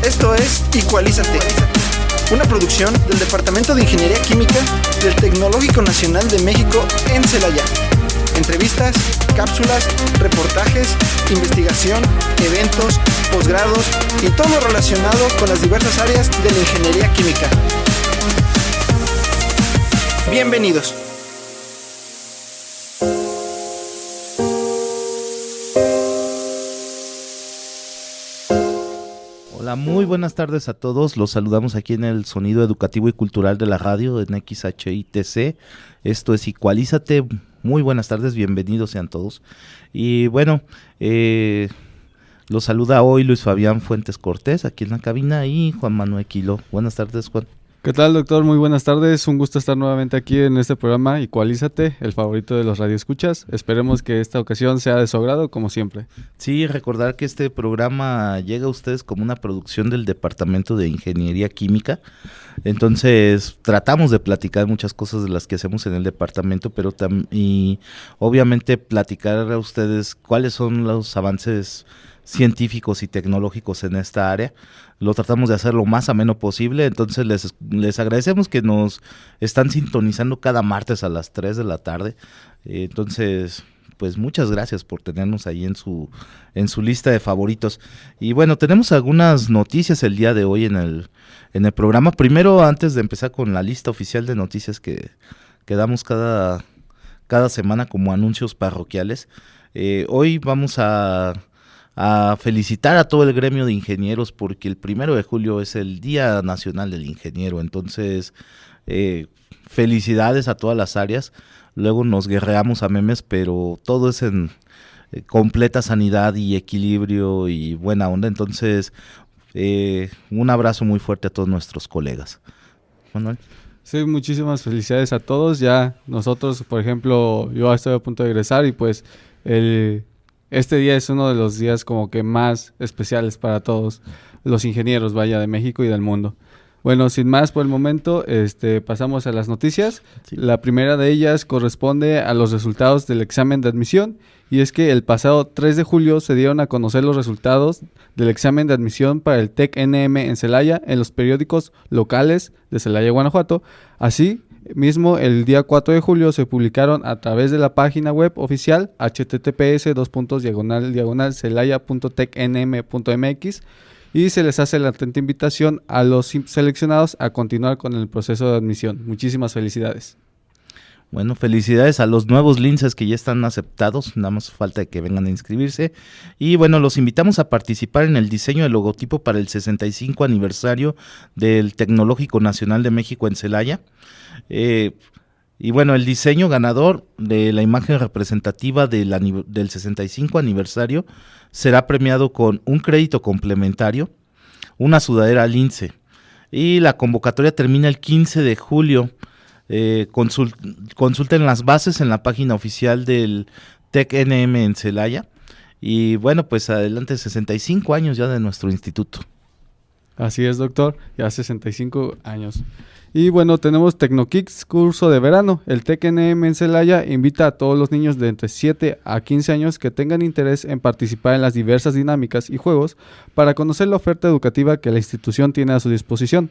Esto es Igualízate, una producción del Departamento de Ingeniería Química del Tecnológico Nacional de México en Celaya. Entrevistas, cápsulas, reportajes, investigación, eventos, posgrados y todo lo relacionado con las diversas áreas de la ingeniería química. Bienvenidos. Hola, muy buenas tardes a todos. Los saludamos aquí en el Sonido Educativo y Cultural de la radio en XHITC. Esto es Igualízate. Muy buenas tardes, bienvenidos sean todos. Y bueno, los saluda hoy Luis Fabián Fuentes Cortés aquí en la cabina y Juan Manuel Quilo. Buenas tardes, Juan. ¿Qué tal, doctor? Muy buenas tardes. Un gusto estar nuevamente aquí en este programa Igualízate, el favorito de los radioescuchas. Esperemos que esta ocasión sea de su agrado, como siempre. Sí, recordar que este programa llega a ustedes como una producción del Departamento de Ingeniería Química. Entonces, tratamos de platicar muchas cosas de las que hacemos en el departamento, pero y obviamente platicar a ustedes cuáles son los avances científicos y tecnológicos en esta área. Lo tratamos de hacer lo más ameno posible, entonces les agradecemos que nos están sintonizando cada martes a las 3 de la tarde. Entonces, pues muchas gracias por tenernos ahí en su lista de favoritos. Y bueno, tenemos algunas noticias el día de hoy en el programa. Primero, antes de empezar con la lista oficial de noticias que damos cada semana como anuncios parroquiales, hoy vamos a felicitar a todo el gremio de ingenieros porque el 1 de julio es el Día Nacional del Ingeniero. Entonces, felicidades a todas las áreas. Luego nos guerreamos a memes, pero todo es en completa sanidad y equilibrio y buena onda. Entonces, un abrazo muy fuerte a todos nuestros colegas. Manuel. Sí, muchísimas felicidades a todos. Ya nosotros, por ejemplo, yo estoy a punto de egresar y pues este día es uno de los días como que más especiales para todos los ingenieros, de México y del mundo. Bueno, sin más por el momento, pasamos a las noticias. Sí. La primera de ellas corresponde a los resultados del examen de admisión, y es que el pasado 3 de julio se dieron a conocer los resultados del examen de admisión para el TEC-NM en Celaya en los periódicos locales de Celaya, Guanajuato. Así mismo, el día 4 de julio se publicaron a través de la página web oficial https://celaya.tecnm.mx, y se les hace la atenta invitación a los seleccionados a continuar con el proceso de admisión. Muchísimas felicidades. Bueno, felicidades a los nuevos linces que ya están aceptados, nada más falta de que vengan a inscribirse. Y bueno, los invitamos a participar en el diseño del logotipo para el 65 aniversario del Tecnológico Nacional de México en Celaya. Y bueno, el diseño ganador de la imagen representativa del 65 aniversario será premiado con un crédito complementario, una sudadera lince. Y la convocatoria termina el 15 de julio. Consulten las bases en la página oficial del TEC-NM en Celaya. Y bueno, pues adelante, 65 años ya de nuestro instituto. Así es, doctor, ya 65 años. Y bueno, tenemos TecnoKicks, curso de verano. El TEC-NM en Celaya invita a todos los niños de entre 7 a 15 años que tengan interés en participar en las diversas dinámicas y juegos para conocer la oferta educativa que la institución tiene a su disposición.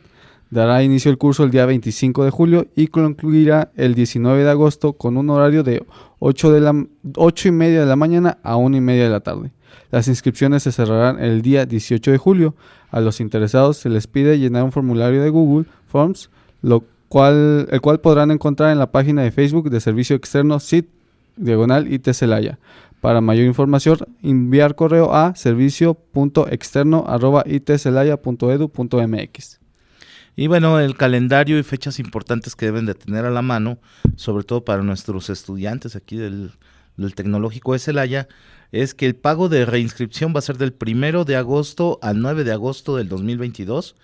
Dará inicio el curso el día 25 de julio y concluirá el 19 de agosto con un horario de 8:30 de la mañana a 1:30 de la tarde. Las inscripciones se cerrarán el día 18 de julio. A los interesados se les pide llenar un formulario de Google Forms, el cual podrán encontrar en la página de Facebook de Servicio Externo SIT/IT Celaya. Para mayor información, enviar correo a servicio.externo@itcelaya.edu.mx. Y bueno, el calendario y fechas importantes que deben de tener a la mano, sobre todo para nuestros estudiantes aquí del Tecnológico de Celaya, es que el pago de reinscripción va a ser del 1 de agosto al 9 de agosto del 2022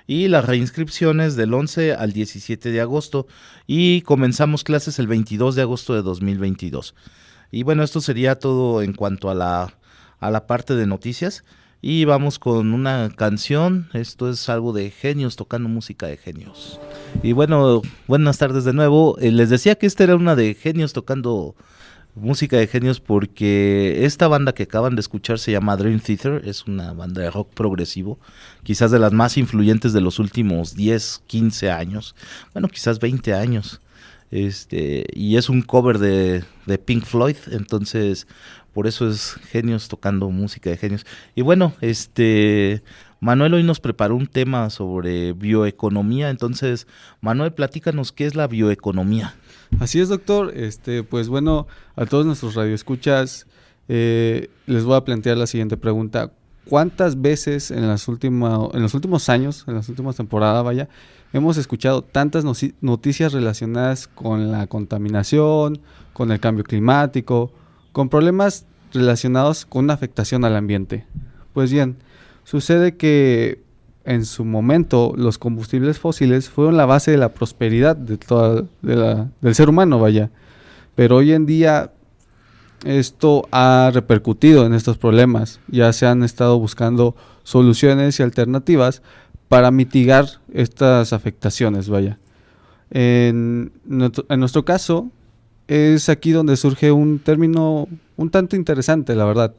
y las reinscripciones del 11 al 17 de agosto y comenzamos clases el 22 de agosto de 2022. Y bueno, esto sería todo en cuanto a la parte de noticias. Y vamos con una canción. Esto es algo de genios, tocando música de genios. Y bueno, buenas tardes de nuevo. Les decía que esta era una de genios tocando Música de genios porque esta banda que acaban de escuchar se llama Dream Theater, es una banda de rock progresivo, quizás de las más influyentes de los últimos 10, 15 años, bueno, quizás 20 años. Y es un cover de Pink Floyd, entonces por eso es genios tocando música de genios. Y bueno, Manuel hoy nos preparó un tema sobre bioeconomía, entonces Manuel, platícanos qué es la bioeconomía. Así es, doctor. Pues bueno, a todos nuestros radioescuchas les voy a plantear la siguiente pregunta. ¿Cuántas veces en los últimos años, en las últimas temporadas, vaya, hemos escuchado tantas noticias relacionadas con la contaminación, con el cambio climático, con problemas relacionados con una afectación al ambiente? Pues bien, sucede que en su momento los combustibles fósiles fueron la base de la prosperidad del ser humano, vaya. Pero hoy en día esto ha repercutido en estos problemas. Ya se han estado buscando soluciones y alternativas para mitigar estas afectaciones, vaya. En nuestro caso, es aquí donde surge un término un tanto interesante, la verdad.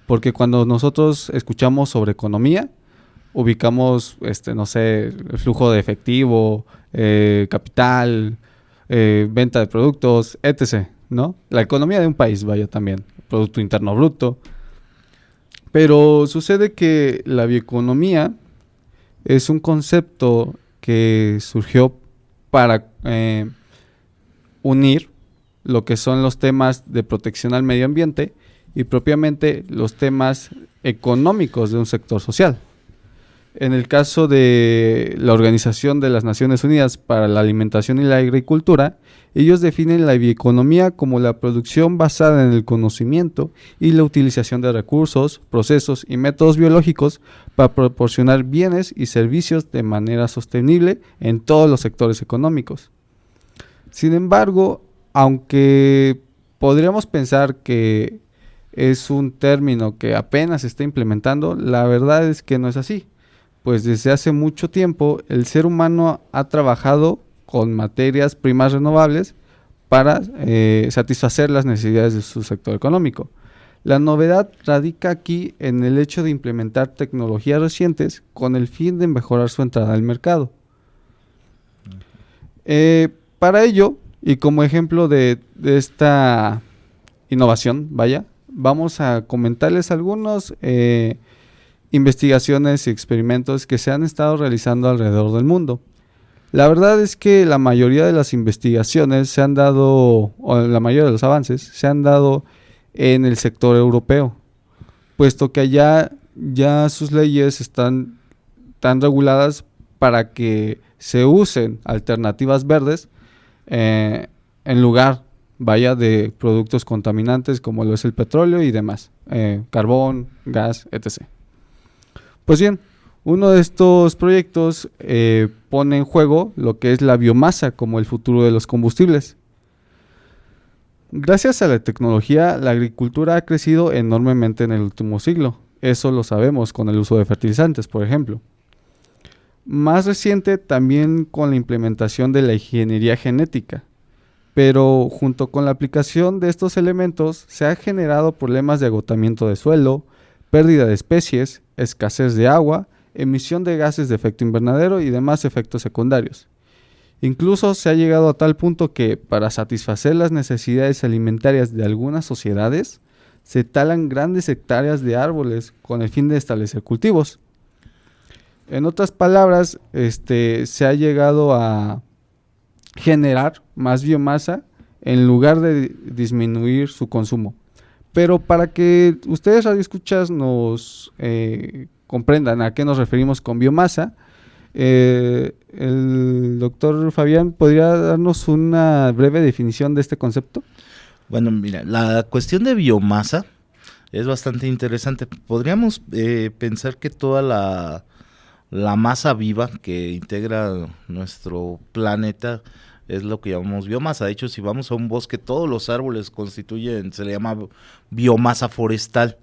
Porque cuando nosotros escuchamos sobre economía, ubicamos, no sé, el flujo de efectivo, capital, venta de productos, etc., ¿no? La economía de un país, vaya, también, Producto Interno Bruto. Pero sucede que la bioeconomía es un concepto que surgió para unir lo que son los temas de protección al medio ambiente y propiamente los temas económicos de un sector social. En el caso de la Organización de las Naciones Unidas para la Alimentación y la Agricultura, ellos definen la bioeconomía como la producción basada en el conocimiento y la utilización de recursos, procesos y métodos biológicos para proporcionar bienes y servicios de manera sostenible en todos los sectores económicos. Sin embargo, aunque podríamos pensar que es un término que apenas se está implementando, la verdad es que no es así. Pues desde hace mucho tiempo el ser humano ha trabajado con materias primas renovables para satisfacer las necesidades de su sector económico. La novedad radica aquí en el hecho de implementar tecnologías recientes con el fin de mejorar su entrada al mercado. Para ello, y como ejemplo de esta innovación, vaya, vamos a comentarles algunos investigaciones y experimentos que se han estado realizando alrededor del mundo. La verdad es que la mayoría de las investigaciones se han dado, o la mayoría de los avances se han dado en el sector europeo, puesto que allá ya sus leyes están tan reguladas para que se usen alternativas verdes en lugar, vaya, de productos contaminantes como lo es el petróleo y demás, carbón, gas, etc. Pues bien, uno de estos proyectos pone en juego lo que es la biomasa como el futuro de los combustibles. Gracias a la tecnología, la agricultura ha crecido enormemente en el último siglo. Eso lo sabemos con el uso de fertilizantes, por ejemplo. Más reciente también con la implementación de la ingeniería genética. Pero junto con la aplicación de estos elementos se han generado problemas de agotamiento de suelo, pérdida de especies, escasez de agua, emisión de gases de efecto invernadero y demás efectos secundarios. Incluso se ha llegado a tal punto que, para satisfacer las necesidades alimentarias de algunas sociedades, se talan grandes hectáreas de árboles con el fin de establecer cultivos. En otras palabras, se ha llegado a generar más biomasa en lugar de disminuir su consumo. Pero para que ustedes radioescuchas nos comprendan a qué nos referimos con biomasa, el doctor Fabián, ¿podría darnos una breve definición de este concepto? Bueno, mira, la cuestión de biomasa es bastante interesante. Podríamos pensar que toda la masa viva que integra nuestro planeta es lo que llamamos biomasa. De hecho, si vamos a un bosque, todos los árboles constituyen, se le llama biomasa forestal.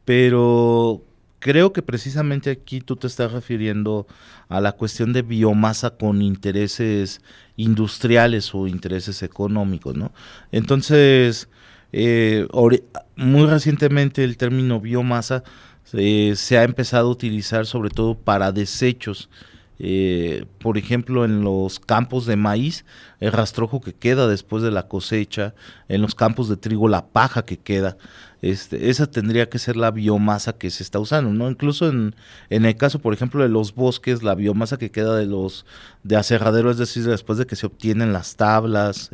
Pero creo que precisamente aquí tú te estás refiriendo a la cuestión de biomasa con intereses industriales o intereses económicos, ¿no? Entonces, Muy recientemente el término biomasa se ha empezado a utilizar sobre todo para desechos. Por ejemplo, en los campos de maíz, el rastrojo que queda después de la cosecha, en los campos de trigo, la paja que queda, esa tendría que ser la biomasa que se está usando, ¿no? Incluso en el caso, por ejemplo, de los bosques, la biomasa que queda de aserradero, es decir, después de que se obtienen las tablas,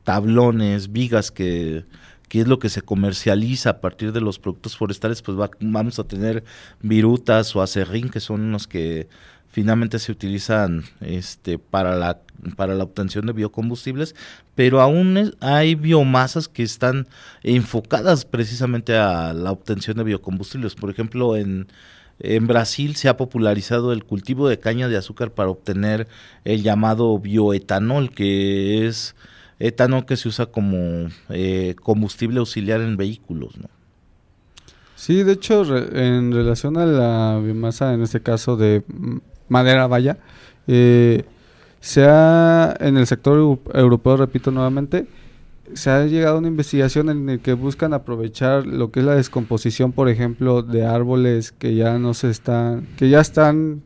tablones, vigas, que es lo que se comercializa a partir de los productos forestales, pues vamos a tener virutas o acerrín, que son los que finalmente se utilizan para la obtención de biocombustibles, pero aún hay biomasas que están enfocadas precisamente a la obtención de biocombustibles. Por ejemplo, en Brasil se ha popularizado el cultivo de caña de azúcar para obtener el llamado bioetanol, que es etanol que se usa como combustible auxiliar en vehículos, ¿no? Sí, de hecho, en relación a la biomasa, en este caso de madera, vaya, en el sector europeo, repito nuevamente, se ha llegado a una investigación en el que buscan aprovechar lo que es la descomposición, por ejemplo, de árboles que ya están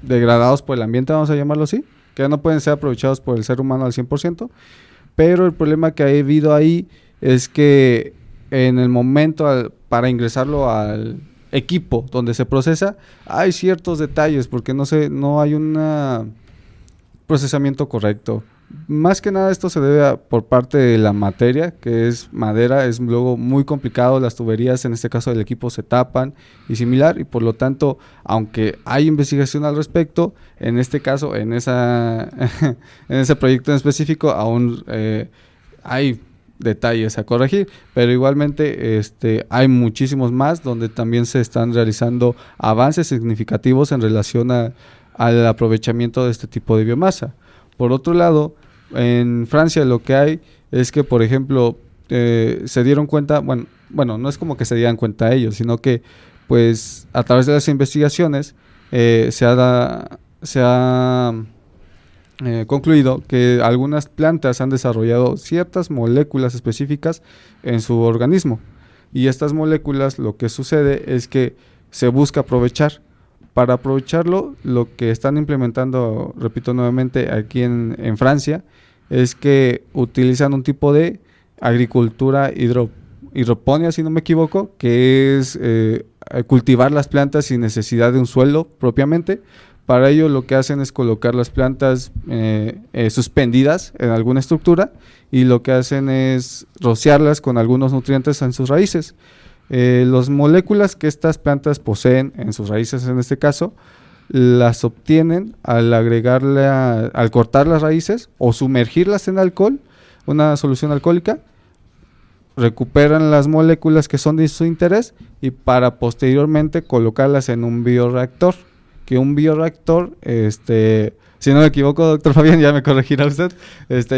degradados por el ambiente, vamos a llamarlo así, que ya no pueden ser aprovechados por el ser humano al 100%, pero el problema que ha habido ahí es que en el momento para ingresarlo al equipo donde se procesa, hay ciertos detalles porque no hay un procesamiento correcto. Más que nada esto se debe por parte de la materia, que es madera, es luego muy complicado, las tuberías en este caso del equipo se tapan y similar, y por lo tanto, aunque hay investigación al respecto, en este caso, en ese proyecto en específico, aún hay detalles a corregir, pero igualmente hay muchísimos más donde también se están realizando avances significativos en relación al aprovechamiento de este tipo de biomasa. Por otro lado, en Francia lo que hay es que, por ejemplo, se dieron cuenta, bueno, no es como que se dieran cuenta ellos, sino que pues a través de las investigaciones se ha concluido que algunas plantas han desarrollado ciertas moléculas específicas en su organismo, y estas moléculas, lo que sucede es que se busca aprovechar. Para aprovecharlo, lo que están implementando, repito nuevamente, aquí en Francia, es que utilizan un tipo de agricultura hidroponía, si no me equivoco, que es cultivar las plantas sin necesidad de un suelo propiamente. Para ello lo que hacen es colocar las plantas suspendidas en alguna estructura, y lo que hacen es rociarlas con algunos nutrientes en sus raíces. Las moléculas que estas plantas poseen en sus raíces, en este caso, las obtienen al al cortar las raíces o sumergirlas en alcohol, una solución alcohólica, recuperan las moléculas que son de su interés, y para posteriormente colocarlas en un bioreactor. Que un bioreactor, si no me equivoco, doctor Fabián, ya me corregirá usted,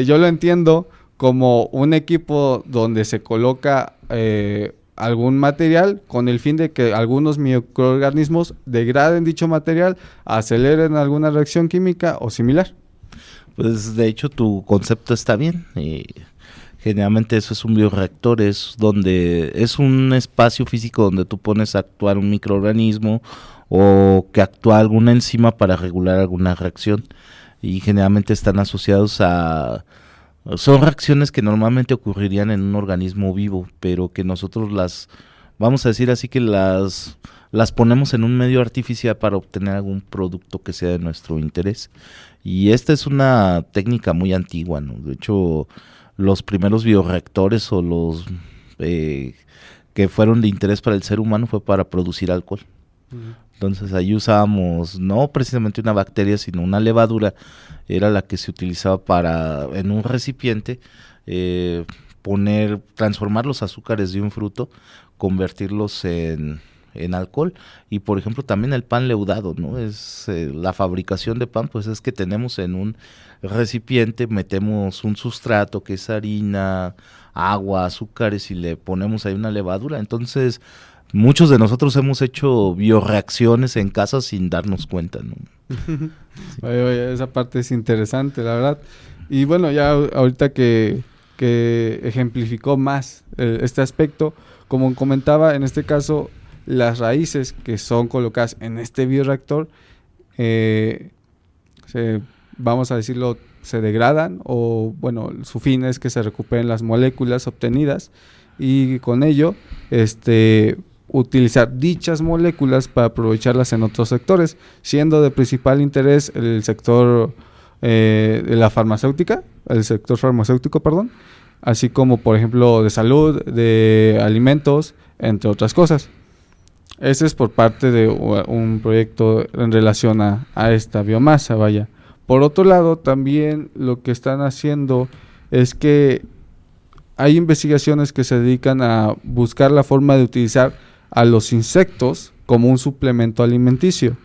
yo lo entiendo como un equipo donde se coloca algún material con el fin de que algunos microorganismos degraden dicho material, aceleren alguna reacción química o similar. Pues de hecho tu concepto está bien. Generalmente eso es un bioreactor, es un espacio físico donde tú pones a actuar un microorganismo o que actúa alguna enzima para regular alguna reacción, y generalmente están asociados son reacciones que normalmente ocurrirían en un organismo vivo, pero que nosotros vamos a decir así, que las ponemos en un medio artificial para obtener algún producto que sea de nuestro interés. Y esta es una técnica muy antigua, ¿no? De hecho, los primeros bioreactores o los que fueron de interés para el ser humano fue para producir alcohol. Entonces ahí usábamos no precisamente una bacteria, sino una levadura, era la que se utilizaba en un recipiente, transformar los azúcares de un fruto, convertirlos en alcohol. Y por ejemplo también el pan leudado, ¿no? Es la fabricación de pan, pues es que tenemos en un recipiente, metemos un sustrato que es harina, agua, azúcares, y le ponemos ahí una levadura. Entonces muchos de nosotros hemos hecho bioreacciones en casa sin darnos cuenta, ¿no? Oye, esa parte es interesante, la verdad. Y bueno, ya ahorita que que ejemplificó más este aspecto. Como comentaba, en este caso, las raíces que son colocadas en este bioreactor, vamos a decirlo, se degradan, o bueno, su fin es que se recuperen las moléculas obtenidas y con ello utilizar dichas moléculas para aprovecharlas en otros sectores, siendo de principal interés el sector de la farmacéutica, así como por ejemplo de salud, de alimentos, entre otras cosas. Ese es por parte de un proyecto en relación a esta biomasa, vaya. Por otro lado, también lo que están haciendo es que hay investigaciones que se dedican a buscar la forma de utilizar a los insectos como un suplemento alimenticio.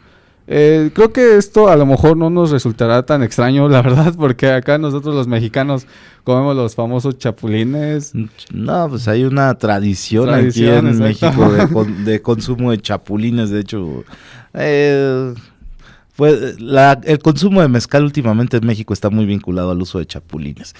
Creo que esto a lo mejor no nos resultará tan extraño, la verdad, porque acá nosotros los mexicanos comemos los famosos chapulines. No, pues hay una tradición aquí en exacto. México de consumo de chapulines. De hecho, pues el consumo de mezcal últimamente en México está muy vinculado al uso de chapulines.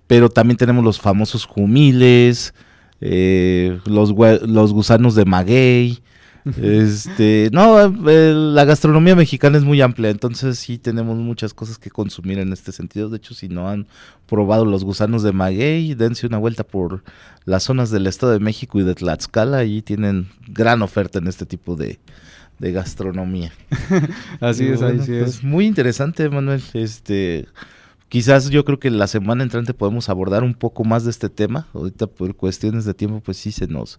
Pero también tenemos los famosos jumiles, los gusanos de maguey. La gastronomía mexicana es muy amplia, entonces sí tenemos muchas cosas que consumir en este sentido. De hecho, si no han probado los gusanos de maguey, dense una vuelta por las zonas del Estado de México y de Tlaxcala, allí tienen gran oferta en este tipo de gastronomía. Así es, bueno, así es. Muy interesante, Manuel. Quizás yo creo que la semana entrante podemos abordar un poco más de este tema. Ahorita por cuestiones de tiempo pues sí se nos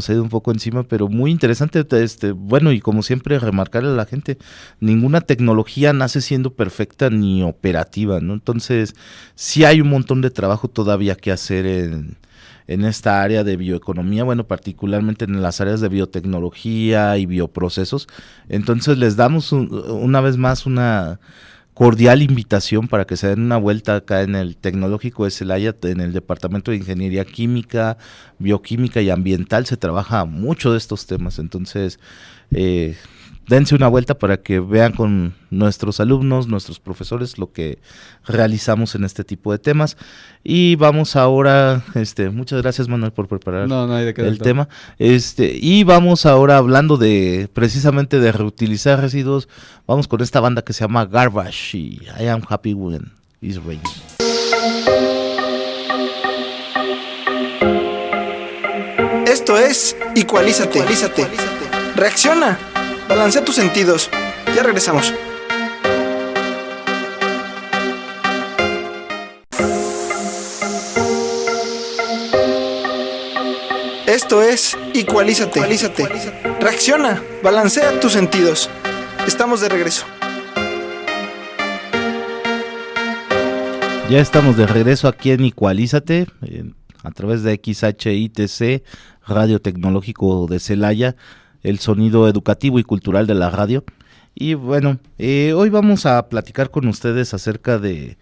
ha ido un poco encima, pero muy interesante. Bueno, y como siempre remarcarle a la gente, ninguna tecnología nace siendo perfecta ni operativa, ¿no? Entonces sí hay un montón de trabajo todavía que hacer en esta área de bioeconomía, bueno, particularmente en las áreas de biotecnología y bioprocesos. Entonces les damos una vez más una cordial invitación para que se den una vuelta acá en el Tecnológico de Celaya, en el Departamento de Ingeniería Química, Bioquímica y Ambiental. Se trabaja mucho de estos temas, entonces dense una vuelta para que vean con nuestros alumnos, nuestros profesores, lo que realizamos en este tipo de temas. Y vamos ahora, muchas gracias, Manuel, por preparar el tema. Y vamos ahora hablando precisamente de reutilizar residuos. Vamos con esta banda que se llama Garbage y I Am Happy When It's Raining. Esto es Equalízate. Reacciona. Balancea tus sentidos. Ya regresamos. Esto es Equalízate. Reacciona. Balancea tus sentidos. Estamos de regreso. Ya estamos de regreso aquí en Equalízate, a través de XHITC, Radio Tecnológico de Celaya, el sonido educativo y cultural de la radio. Y bueno, hoy vamos a platicar con ustedes acerca de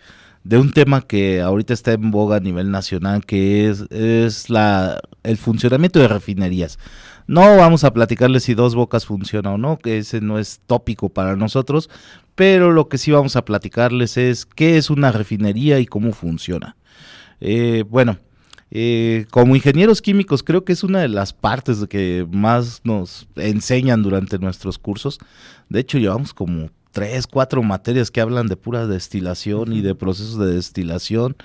un tema que ahorita está en boga a nivel nacional, que es el funcionamiento de refinerías. No vamos a platicarles si Dos Bocas funciona o no, que ese no es tópico para nosotros, pero lo que sí vamos a platicarles es qué es una refinería y cómo funciona. Como ingenieros químicos creo que es una de las partes que más nos enseñan durante nuestros cursos. De hecho llevamos como 3-4 materias que hablan de pura destilación y de procesos de destilación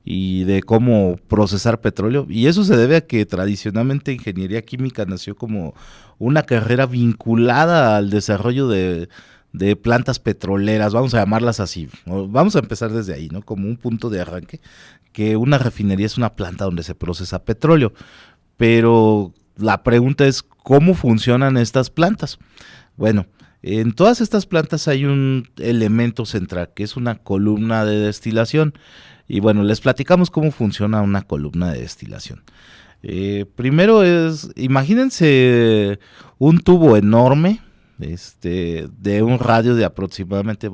y de cómo procesar petróleo, y eso se debe a que tradicionalmente ingeniería química nació como una carrera vinculada al desarrollo de plantas petroleras, vamos a llamarlas así. Vamos a empezar desde ahí, ¿no? Como un punto de arranque, que una refinería es una planta donde se procesa petróleo, pero la pregunta es ¿cómo funcionan estas plantas? Bueno, en todas estas plantas hay un elemento central, que es una columna de destilación, y bueno, les platicamos cómo funciona una columna de destilación. Primero imagínense un tubo enorme, de un radio de aproximadamente,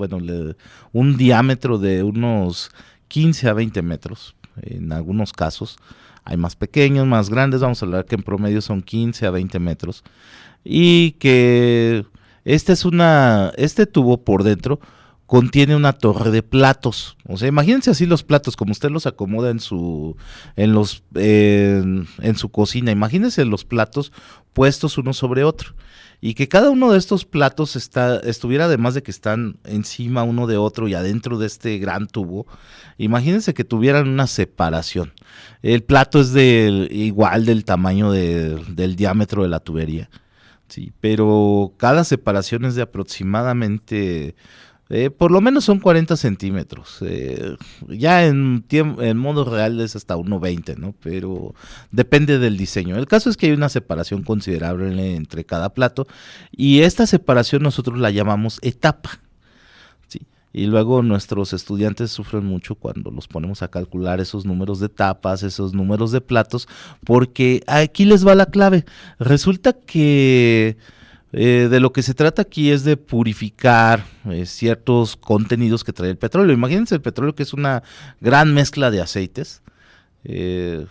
un diámetro de unos 15 a 20 metros, en algunos casos. Hay más pequeños, más grandes, vamos a hablar que en promedio son 15 a 20 metros. Y que este tubo por dentro contiene una torre de platos. O sea, imagínense así los platos, como usted los acomoda en su cocina. Imagínense los platos puestos uno sobre otro. Y que cada uno de estos platos estuviera, además de que están encima uno de otro y adentro de este gran tubo, imagínense que tuvieran una separación. El plato es igual del tamaño del diámetro de la tubería, sí, pero cada separación es de aproximadamente, por lo menos son 40 centímetros. Ya en modo real es hasta 1,20, ¿no? Pero depende del diseño. El caso es que hay una separación considerable entre cada plato y esta separación nosotros la llamamos etapa. ¿Sí? Y luego nuestros estudiantes sufren mucho cuando los ponemos a calcular esos números de tapas, esos números de platos, porque aquí les va la clave. Resulta que de lo que se trata aquí es de purificar ciertos contenidos que trae el petróleo. Imagínense el petróleo, que es una gran mezcla de aceites que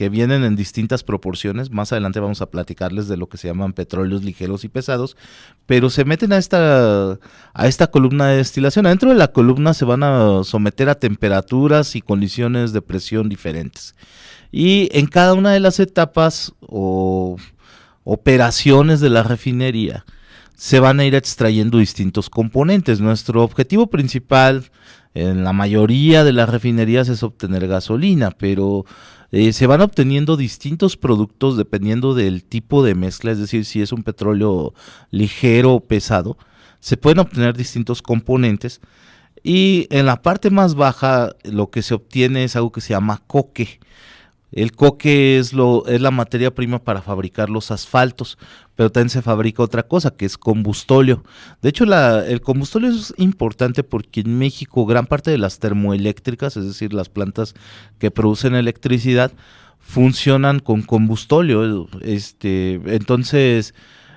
vienen en distintas proporciones. Más adelante vamos a platicarles de lo que se llaman petróleos ligeros y pesados, pero se meten a esta columna de destilación. Adentro de la columna se van a someter a temperaturas y condiciones de presión diferentes. Y en cada una de las etapas o operaciones de la refinería se van a ir extrayendo distintos componentes. Nuestro objetivo principal en la mayoría de las refinerías es obtener gasolina, pero se van obteniendo distintos productos dependiendo del tipo de mezcla, es decir, si es un petróleo ligero o pesado, se pueden obtener distintos componentes. Y en la parte más baja lo que se obtiene es algo que se llama coque. El coque es la materia prima para fabricar los asfaltos, pero también se fabrica otra cosa, que es combustóleo. De hecho, el combustóleo es importante porque en México gran parte de las termoeléctricas, es decir, las plantas que producen electricidad, funcionan con combustóleo. Entonces,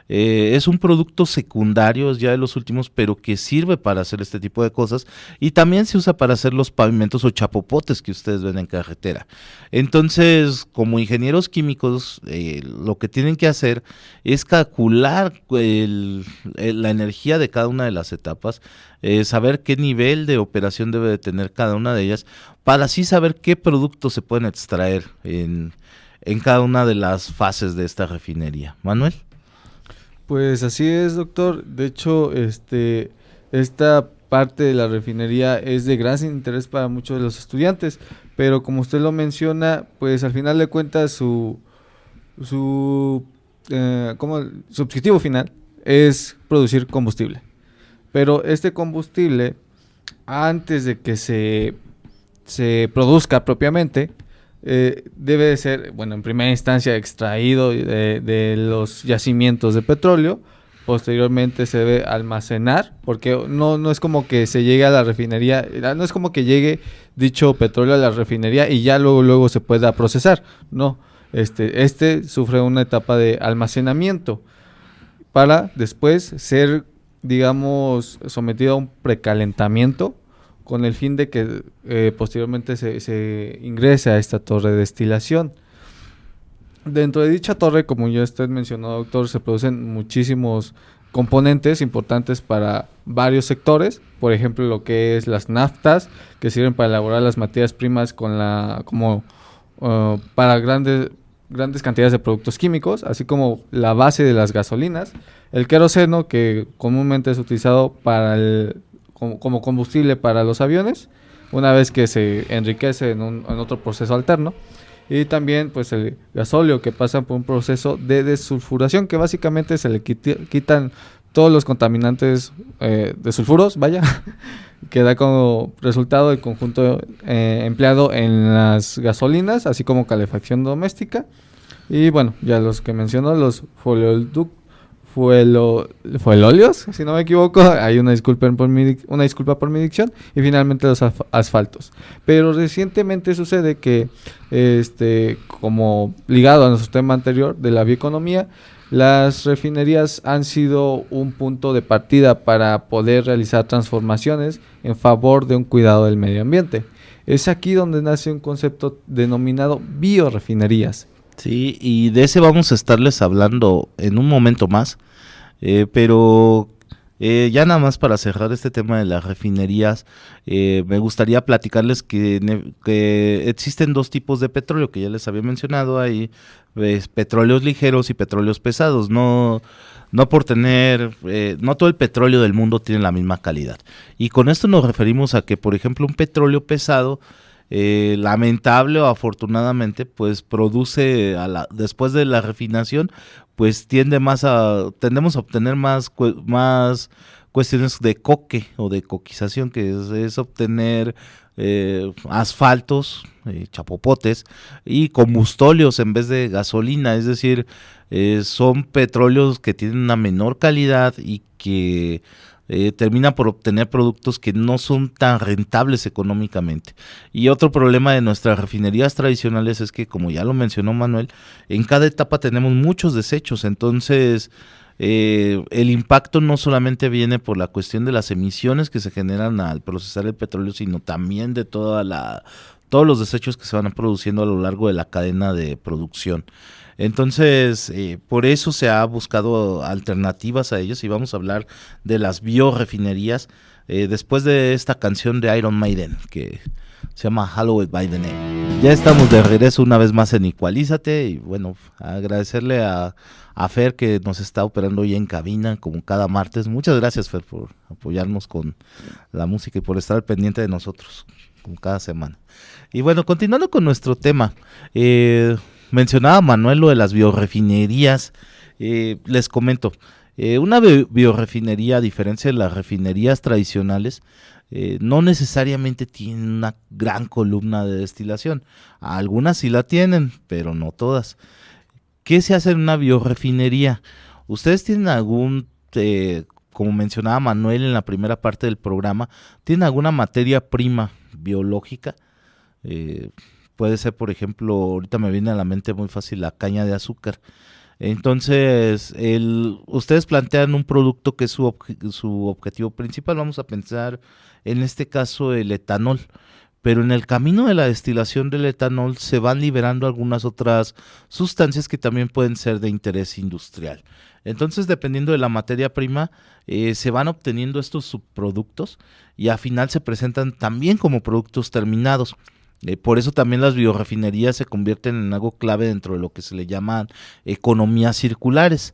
es un producto secundario, es ya de los últimos, pero que sirve para hacer este tipo de cosas, y también se usa para hacer los pavimentos o chapopotes que ustedes ven en carretera. Entonces, como ingenieros químicos, lo que tienen que hacer es calcular la energía de cada una de las etapas, saber qué nivel de operación debe de tener cada una de ellas, para así saber qué productos se pueden extraer en cada una de las fases de esta refinería. Manuel. Pues así es, doctor. De hecho, esta parte de la refinería es de gran interés para muchos de los estudiantes, pero como usted lo menciona, pues al final de cuentas su objetivo final es producir combustible. Pero este combustible, antes de que se produzca propiamente, debe de ser, bueno, en primera instancia extraído de los yacimientos de petróleo. Posteriormente se debe almacenar, porque no es como que se llegue a la refinería, no es como que llegue dicho petróleo a la refinería y ya luego se pueda procesar. No, sufre una etapa de almacenamiento para después ser, digamos, sometido a un precalentamiento, con el fin de que posteriormente se ingrese a esta torre de destilación. Dentro de dicha torre, como ya usted mencionó, doctor, se producen muchísimos componentes importantes para varios sectores. Por ejemplo, lo que es las naftas, que sirven para elaborar las materias primas para grandes cantidades de productos químicos, así como la base de las gasolinas, el queroseno, que comúnmente es utilizado como combustible para los aviones, una vez que se enriquece en otro proceso alterno, y también pues el gasóleo, que pasa por un proceso de desulfuración, que básicamente se le quitan todos los contaminantes de sulfuros, que da como resultado el conjunto empleado en las gasolinas, así como calefacción doméstica, y bueno, ya los que menciono, los fuelóleos, si no me equivoco, hay una disculpa por mi dicción, y finalmente los asfaltos. Pero recientemente sucede que, como ligado a nuestro tema anterior de la bioeconomía, las refinerías han sido un punto de partida para poder realizar transformaciones en favor de un cuidado del medio ambiente. Es aquí donde nace un concepto denominado biorefinerías. Sí, y de ese vamos a estarles hablando en un momento más, pero Ya nada más para cerrar este tema de las refinerías, me gustaría platicarles que existen dos tipos de petróleo que ya les había mencionado. Hay petróleos ligeros y petróleos pesados. No por tener, no todo el petróleo del mundo tiene la misma calidad. Y con esto nos referimos a que, por ejemplo, un petróleo pesado, lamentable o afortunadamente, pues produce después de la refinación, pues tendemos a obtener más cuestiones de coque o de coquización, que es obtener asfaltos, chapopotes y combustóleos en vez de gasolina. Es decir, son petróleos que tienen una menor calidad y que termina por obtener productos que no son tan rentables económicamente. Y otro problema de nuestras refinerías tradicionales es que, como ya lo mencionó Manuel, en cada etapa tenemos muchos desechos. Entonces el impacto no solamente viene por la cuestión de las emisiones que se generan al procesar el petróleo, sino también de todos los desechos que se van produciendo a lo largo de la cadena de producción. Entonces, por eso se ha buscado alternativas a ellos, y vamos a hablar de las biorefinerías después de esta canción de Iron Maiden que se llama Hallowed by the Name. Ya estamos de regreso una vez más en Igualízate, y bueno, agradecerle a Fer, que nos está operando hoy en cabina como cada martes. Muchas gracias, Fer, por apoyarnos con la música y por estar al pendiente de nosotros como cada semana. Y bueno, continuando con nuestro tema, mencionaba Manuel lo de las biorefinerías. Les comento, una biorefinería, a diferencia de las refinerías tradicionales, no necesariamente tiene una gran columna de destilación. Algunas sí la tienen, pero no todas. ¿Qué se hace en una biorefinería? ¿Ustedes tienen como mencionaba Manuel en la primera parte del programa, tienen alguna materia prima biológica? Puede ser, por ejemplo, ahorita me viene a la mente muy fácil la caña de azúcar. Entonces, ustedes plantean un producto que es su objetivo principal. Vamos a pensar en este caso el etanol, pero en el camino de la destilación del etanol se van liberando algunas otras sustancias que también pueden ser de interés industrial. Entonces, dependiendo de la materia prima, se van obteniendo estos subproductos y al final se presentan también como productos terminados. Por eso también las biorefinerías se convierten en algo clave dentro de lo que se le llaman economías circulares.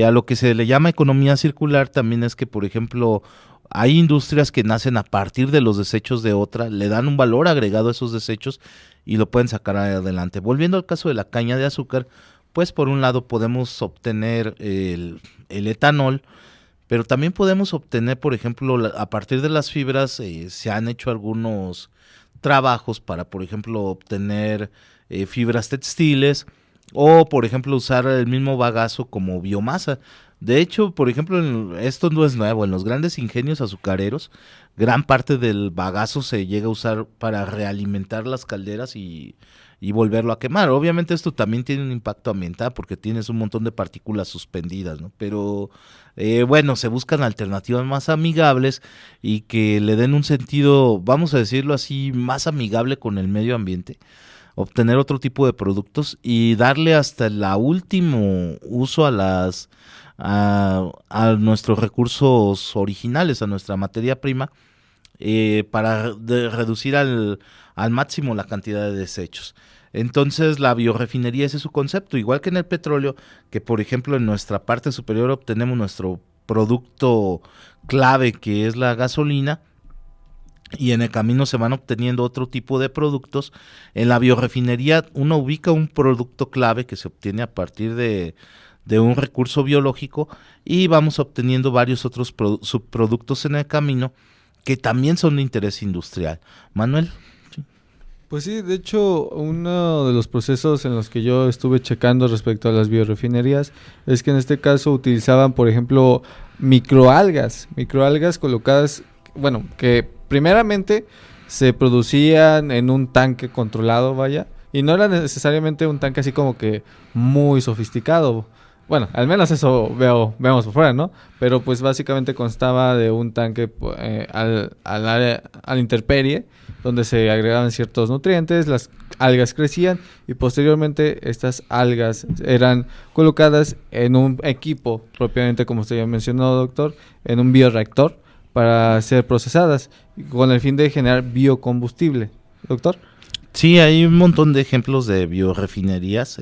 A lo que se le llama economía circular también es que, por ejemplo, hay industrias que nacen a partir de los desechos de otra, le dan un valor agregado a esos desechos y lo pueden sacar adelante. Volviendo al caso de la caña de azúcar, pues por un lado podemos obtener el etanol, pero también podemos obtener, por ejemplo, a partir de las fibras, se han hecho algunos trabajos para, por ejemplo, obtener fibras textiles, o por ejemplo usar el mismo bagazo como biomasa. De hecho, por ejemplo, esto no es nuevo, en los grandes ingenios azucareros, gran parte del bagazo se llega a usar para realimentar las calderas y volverlo a quemar. Obviamente esto también tiene un impacto ambiental porque tienes un montón de partículas suspendidas, ¿no? Pero bueno, se buscan alternativas más amigables y que le den un sentido, vamos a decirlo así, más amigable con el medio ambiente, obtener otro tipo de productos y darle hasta el último uso a nuestros recursos originales, a nuestra materia prima, para reducir al máximo la cantidad de desechos. Entonces la biorefinería, ese es su concepto, igual que en el petróleo, que por ejemplo en nuestra parte superior obtenemos nuestro producto clave, que es la gasolina, y en el camino se van obteniendo otro tipo de productos. En la biorefinería uno ubica un producto clave que se obtiene a partir de un recurso biológico, y vamos obteniendo varios otros subproductos en el camino que también son de interés industrial. Manuel. Sí. Pues sí, de hecho, uno de los procesos en los que yo estuve checando respecto a las biorefinerías es que en este caso utilizaban, por ejemplo, microalgas colocadas, bueno, que primeramente se producían en un tanque controlado, vaya, y no era necesariamente un tanque así como que muy sofisticado. Bueno, al menos eso vemos por fuera, ¿no? Pero pues básicamente constaba de un tanque al área, a la intemperie, donde se agregaban ciertos nutrientes, las algas crecían y posteriormente estas algas eran colocadas en un equipo, propiamente como usted ya mencionó, doctor, en un bioreactor para ser procesadas con el fin de generar biocombustible. Doctor. Sí, hay un montón de ejemplos de biorefinerías.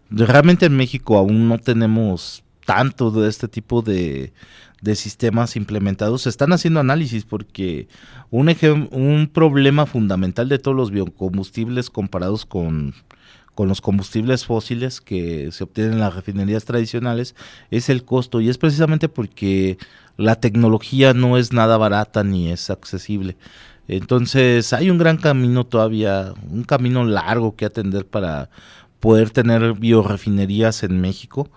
Realmente en México aún no tenemos tanto de este tipo de sistemas implementados. Se están haciendo análisis porque un problema fundamental de todos los biocombustibles comparados con los combustibles fósiles que se obtienen en las refinerías tradicionales es el costo, y es precisamente porque la tecnología no es nada barata ni es accesible. Entonces hay un gran camino todavía, un camino largo que atender para poder tener biorefinerías en México.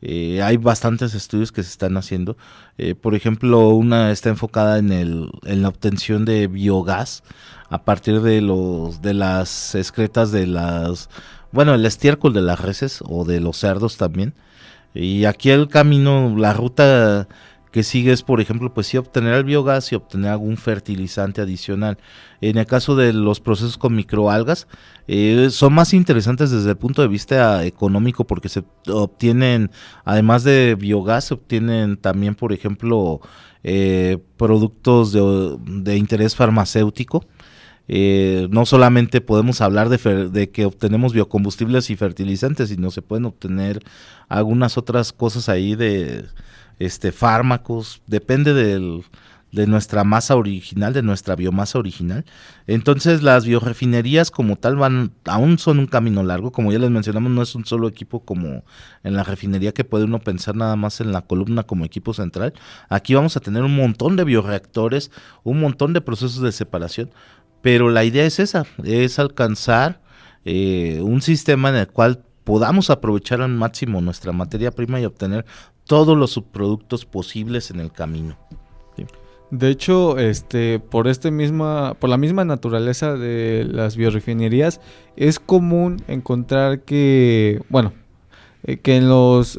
Hay bastantes estudios que se están haciendo. Por ejemplo, una está enfocada en la obtención de biogás a partir de las excretas de el estiércol de las reses o de los cerdos también. Y aquí el camino, la ruta que sigue es, por ejemplo, pues sí obtener el biogás y obtener algún fertilizante adicional. En el caso de los procesos con microalgas, son más interesantes desde el punto de vista económico porque se obtienen, además de biogás, se obtienen también, por ejemplo, productos de interés farmacéutico. No solamente podemos hablar de que obtenemos biocombustibles y fertilizantes, sino se pueden obtener algunas otras cosas ahí de fármacos, depende de nuestra masa original, de nuestra biomasa original. Entonces las biorefinerías como tal aún son un camino largo, como ya les mencionamos, no es un solo equipo como en la refinería que puede uno pensar nada más en la columna como equipo central. Aquí vamos a tener un montón de bioreactores, un montón de procesos de separación, pero la idea es esa, es alcanzar un sistema en el cual podamos aprovechar al máximo nuestra materia prima y obtener todos los subproductos posibles en el camino. Sí. De hecho, por la misma naturaleza de las biorefinerías, es común encontrar que en los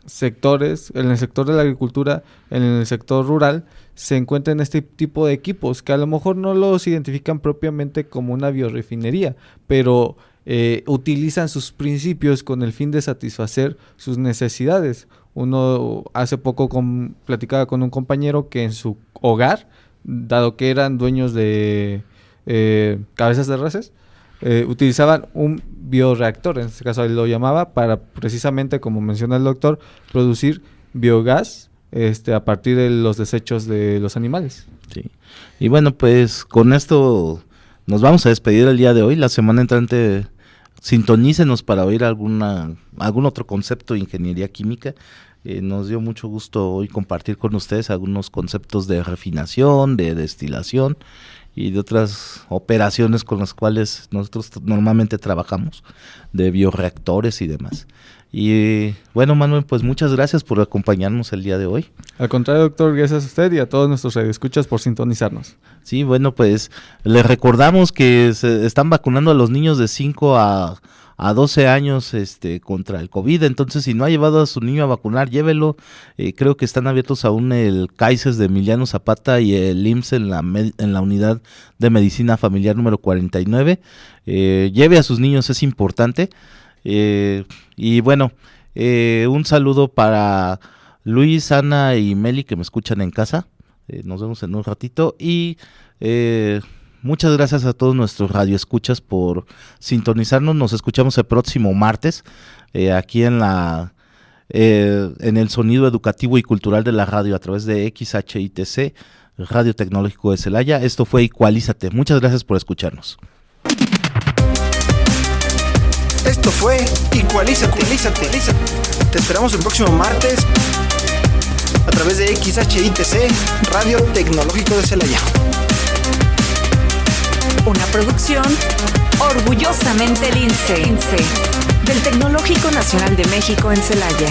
sectores, en el sector de la agricultura, en el sector rural, se encuentran este tipo de equipos que a lo mejor no los identifican propiamente como una biorefinería, pero utilizan sus principios con el fin de satisfacer sus necesidades. Uno hace poco platicaba con un compañero que en su hogar, dado que eran dueños de cabezas de reses, utilizaban un bioreactor, en este caso él lo llamaba, para precisamente, como menciona el doctor, producir biogás a partir de los desechos de los animales. Sí. Y bueno, pues con esto nos vamos a despedir el día de hoy. La semana entrante sintonícenos para oír algún otro concepto de ingeniería química. Nos dio mucho gusto hoy compartir con ustedes algunos conceptos de refinación, de destilación y de otras operaciones con las cuales nosotros normalmente trabajamos, de bioreactores y demás. Y bueno, Manuel, pues muchas gracias por acompañarnos el día de hoy. Al contrario, doctor, gracias a usted y a todos nuestros radioescuchas por sintonizarnos. Sí, bueno, pues les recordamos que se están vacunando a los niños de 5 a 12 años contra el COVID. Entonces, si no ha llevado a su niño a vacunar, llévelo. Creo que están abiertos aún el CAICES de Emiliano Zapata y el IMSS en la unidad de medicina familiar número 49. Lleve a sus niños, es importante. Y bueno, un saludo para Luis, Ana y Meli que me escuchan en casa. Nos vemos en un ratito y muchas gracias a todos nuestros radioescuchas por sintonizarnos. Nos escuchamos el próximo martes aquí en el sonido educativo y cultural de la radio a través de XHITC, Radio Tecnológico de Celaya. Esto fue Ecualízate. Muchas gracias por escucharnos. Esto fue Ecualízate. Te esperamos el próximo martes a través de XHITC, Radio Tecnológico de Celaya. Una producción orgullosamente lince del Tecnológico Nacional de México en Celaya.